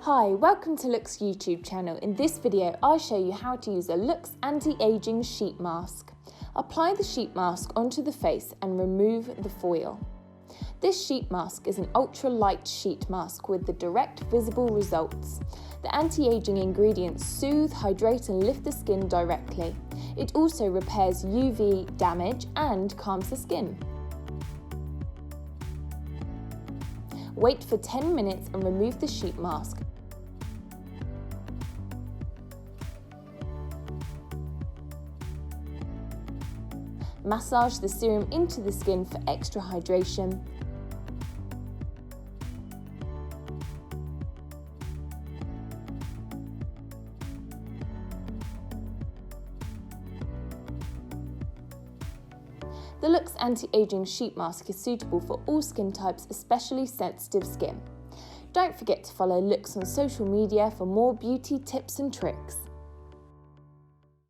Hi, welcome to LOOkX YouTube channel. In this video, I'll show you how to use a LOOkX Anti-ageing sheet mask. Apply the sheet mask onto the face and remove the foil. This sheet mask is an ultra-light sheet mask with the direct visible results. The anti-aging ingredients soothe, hydrate and lift the skin directly. It also repairs UV damage and calms the skin. Wait for 10 minutes and remove the sheet mask. Massage the serum into the skin for extra hydration. The LOOkX Anti-Aging Sheet Mask is suitable for all skin types, especially sensitive skin. Don't forget to follow LOOkX on social media for more beauty tips and tricks.